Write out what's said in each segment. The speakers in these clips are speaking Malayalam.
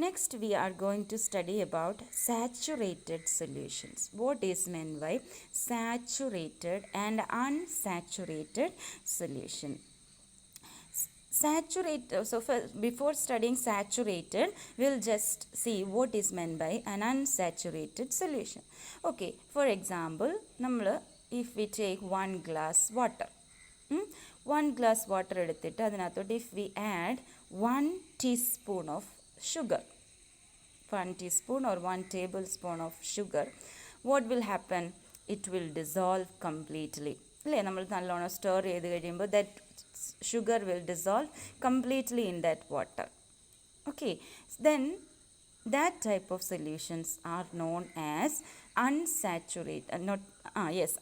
Next, we are going to study about saturated solutions. What is meant by saturated and unsaturated solution? Before studying saturated, we'll just see what is meant by an unsaturated solution. Okay, for example, if we take 1 glass water, 1 glass water എടുത്തിട്ട് അതിനകത്തോട്ട് if we add 1 teaspoon of sugar, 1 teaspoon or 1 tablespoon of sugar, what will happen? It will dissolve completely. അല്ലേ, നമ്മൾ നല്ലോണം സ്റ്റോർ ചെയ്ത് കഴിയുമ്പോൾ that sugar will dissolve completely in that water. Okay, then that type of solutions are known as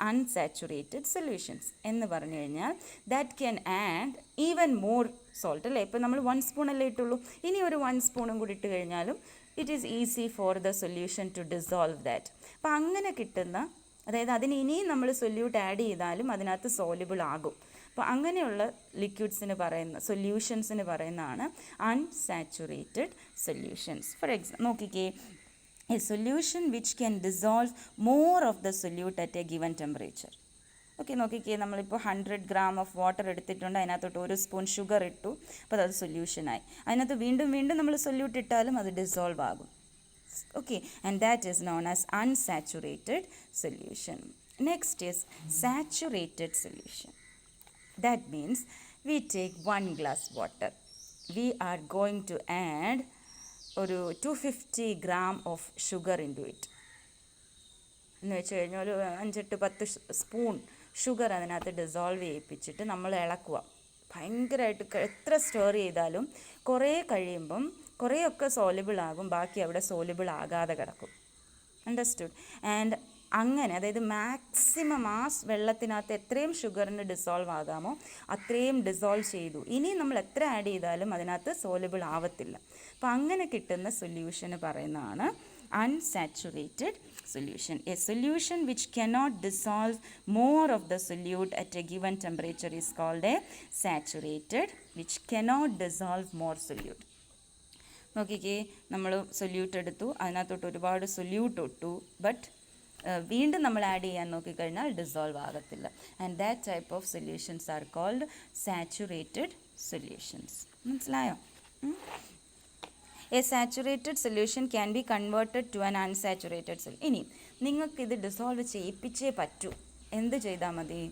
unsaturated solutions. എന്ന് പറഞ്ഞു കഴിഞ്ഞാൽ that can add even more salt. അല്ലേ, ഇപ്പോൾ നമ്മൾ 1 സ്പൂൺ അല്ലേ ഇട്ടുള്ളൂ, ഇനി ഒരു 1 സ്പൂണും കൂടി ഇട്ട് കഴിഞ്ഞാലും it is easy for the solution to dissolve that. അപ്പം അങ്ങനെ കിട്ടുന്ന, അതായത് അതിന് ഇനിയും നമ്മൾ സൊല്യൂട്ട് ആഡ് ചെയ്താലും അതിനകത്ത് സോലിബിൾ ആകും. അപ്പോൾ അങ്ങനെയുള്ള സൊല്യൂഷൻസിന് പറയുന്നതാണ് അൺസാച്ചുറേറ്റഡ് സൊല്യൂഷൻസ്. ഫോർ എക്സാമ്പിൾ നോക്കിക്കേ, A solution which can dissolve more of the solute at A given temperature. Okay, നോക്കിക്കേ, നമ്മളിപ്പോൾ 100 gram ഓഫ് വാട്ടർ എടുത്തിട്ടുണ്ട്, അതിനകത്തോട്ട് 1 സ്പൂൺ ഷുഗർ ഇട്ടു, അപ്പോൾ അത് സൊല്യൂഷനായി. അതിനകത്ത് വീണ്ടും നമ്മൾ സൊല്യൂട്ട് ഇട്ടാലും അത് ഡിസോൾവ് ആകും. Okay, and that is known as unsaturated solution. Next is saturated solution. That means we take 1 glass water. We are going to add 250 gram of sugar into it. എന്ന് വെച്ച് കഴിഞ്ഞാൽ ഒരു 5-10 സ്പൂൺ ഷുഗർ അതിനകത്ത് ഡിസോൾവ് ചെയ്യിപ്പിച്ചിട്ട് നമ്മൾ ഇളക്കുക. ഭയങ്കരമായിട്ട് എത്ര സ്റ്റോർ ചെയ്താലും കുറേ കഴിയുമ്പം കുറേയൊക്കെ സോലിബിൾ ആകും, ബാക്കി അവിടെ സോലിബിൾ ആകാതെ കിടക്കും. അണ്ടർസ്റ്റുഡ്? ആൻഡ് അങ്ങനെ, അതായത് മാക്സിമം ആ വെള്ളത്തിനകത്ത് എത്രയും ഷുഗറിന് ഡിസോൾവ് ആകാമോ അത്രയും ഡിസോൾവ് ചെയ്തു. ഇനി നമ്മൾ എത്ര ആഡ് ചെയ്താലും അതിനകത്ത് സോലിബിൾ ആവത്തില്ല. അപ്പം അങ്ങനെ കിട്ടുന്ന സൊല്യൂഷന് പറയുന്നതാണ് unsaturated solution. A solution which cannot dissolve more of the solute at a given temperature is called a saturated, which cannot dissolve more solute. നോക്കിക്കേ, നമ്മൾ സൊല്യൂട്ട് എടുത്തു, അതിനകത്തോട്ട് ഒരുപാട് സൊല്യൂട്ട് ഇട്ടു, ബട്ട് വീണ്ടും നമ്മൾ ആഡ് ചെയ്യാൻ നോക്കിക്കഴിഞ്ഞാൽ ഡിസോൾവ് ആകത്തില്ല. And that type of solutions are called saturated solutions. മനസ്സിലായോ? A saturated solution can be converted to an unsaturated solution. ഇനി നിങ്ങൾക്കിത് ഡിസോൾവ് ചെയ്യിപ്പിച്ചേ പറ്റൂ. എന്ത് ചെയ്താൽ മതി?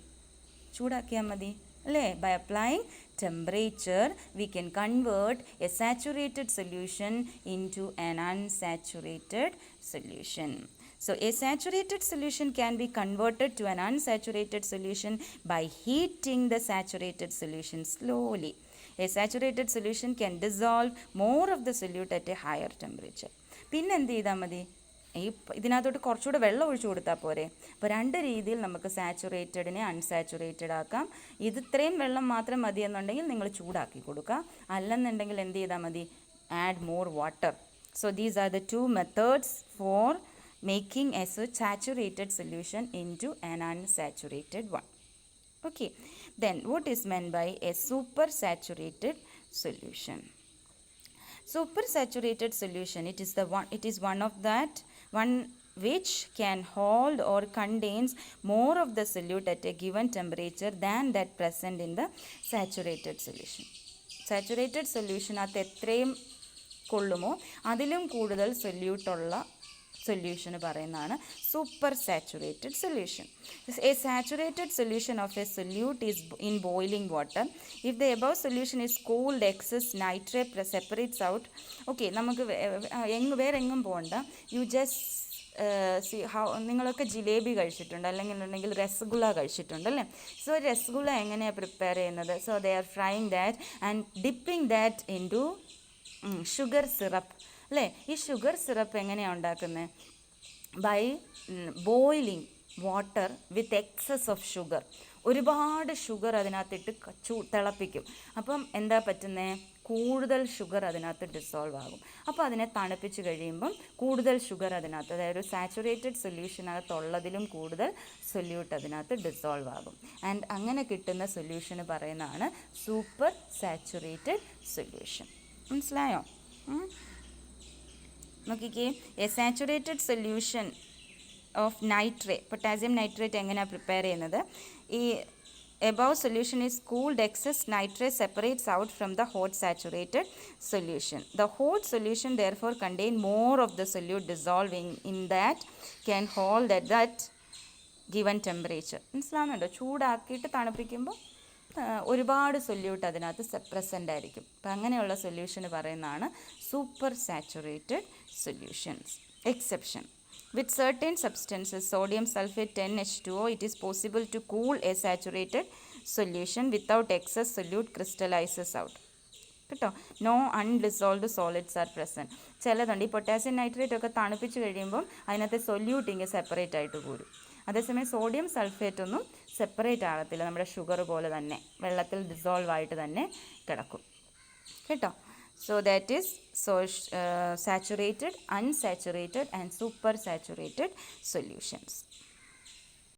ചൂടാക്കിയാൽ മതി, അല്ലേ? By applying temperature we can convert a saturated solution into an unsaturated solution. So a saturated solution can be converted to an unsaturated solution by heating the saturated solution slowly. A saturated solution can dissolve more of the solute at a higher temperature. പിന്നെ എന്ത് ചെയ്താൽ മതി? ഇതിനകത്തോട്ട് കുറച്ചുകൂടെ വെള്ളം ഒഴിച്ചു കൊടുത്താൽ പോരെ? അപ്പോൾ 2 രീതിയിൽ നമുക്ക് സാച്ചുറേറ്റഡിനെ അൺസാച്ചുറേറ്റഡ് ആക്കാം. ഇത്രയും വെള്ളം മാത്രം മതി എന്നുണ്ടെങ്കിൽ നിങ്ങൾ ചൂടാക്കി കൊടുക്കുക, അല്ലെന്നുണ്ടെങ്കിൽ എന്ത് ചെയ്താൽ മതി? Add more water. So these are the 2 methods for making a saturated solution into an unsaturated one. Okay, then what is meant by a supersaturated solution? Supersaturated solution, it is one of that one which can hold or contains more of the solute at a given temperature than that present in the saturated solution. Saturated solution അകത്ത് എത്രയും കൊള്ളുമോ അതിലും കൂടുതൽ സൊല്യൂട്ടുള്ള സൊല്യൂഷന് പറയുന്നതാണ് super saturated solution. A saturated solution of a solute is in boiling water. If the above solution is cooled, excess nitrate separates out. Okay, നമുക്ക് വേറെ എങ്ങും പോകണ്ട. യു ജസ്റ്റ് നിങ്ങളൊക്കെ ജിലേബി കഴിച്ചിട്ടുണ്ട്, അല്ലെങ്കിൽ രസഗുള കഴിച്ചിട്ടുണ്ടല്ലേ? സോ രസഗുള എങ്ങനെയാണ് പ്രിപ്പയർ ചെയ്യുന്നത്? So they are frying that and dipping that into sugar syrup, അല്ലേ? ഈ ഷുഗർ സിറപ്പ് എങ്ങനെയാണ് ഉണ്ടാക്കുന്നത്? By boiling water with excess of sugar. ഒരുപാട് ഷുഗർ അതിനകത്തിട്ട് തിളപ്പിക്കും. അപ്പം എന്താ പറ്റുന്നത്? കൂടുതൽ ഷുഗർ അതിനകത്ത് ഡിസോൾവ് ആകും. അപ്പോൾ അതിനെ തണുപ്പിച്ച് കഴിയുമ്പം കൂടുതൽ ഷുഗർ അതിനകത്ത്, അതായത് ഒരു സാച്ചുറേറ്റഡ് സൊല്യൂഷനകത്തുള്ളതിലും കൂടുതൽ സൊല്യൂട്ട് അതിനകത്ത് ഡിസോൾവ് ആകും. ആൻഡ് അങ്ങനെ കിട്ടുന്ന സൊല്യൂഷന് പറയുന്നതാണ് സൂപ്പർ സാച്ചുറേറ്റഡ് സൊല്യൂഷൻ. മനസ്സിലായോ? നോക്കിക്കേ, A saturated solution of nitrate, potassium nitrate എങ്ങനെയാണ് പ്രിപ്പയർ ചെയ്യുന്നത്? ഈ above solution is cooled, excess nitrate separates out from the hot saturated solution. The hot solution therefore contain more of the solute dissolving in that can hold at that given temperature. മനസ്സിലാവുന്നുണ്ടോ? ചൂടാക്കിയിട്ട് തണുപ്പിക്കുമ്പോൾ ഒരുപാട് സൊല്യൂട്ട് അതിനകത്ത് പ്രസൻ്റ് ആയിരിക്കും. അപ്പം അങ്ങനെയുള്ള സൊല്യൂഷന് പറയുന്നതാണ് super saturated solutions. Exception: with certain substances, sodium sulfate 10H2O, it is possible to cool a saturated solution without excess solute crystallizes out. കേട്ടോ, no undissolved solids are present. ചിലതുണ്ട്, ഈ പൊട്ടാസ്യം നൈട്രേറ്റ് ഒക്കെ തണുപ്പിച്ച് കഴിയുമ്പം അതിനകത്ത് സൊല്യൂട്ട് ഇങ്ങനെ സെപ്പറേറ്റ് ആയിട്ട് പോരും. അതേസമയം സോഡിയം സൾഫേറ്റ് ഒന്നും സെപ്പറേറ്റ് ആകത്തില്ല, നമ്മുടെ ഷുഗർ പോലെ തന്നെ വെള്ളത്തിൽ ഡിസോൾവ് ആയിട്ട് തന്നെ കിടക്കും. കേട്ടോ, so that is saturated, unsaturated and super saturated solutions.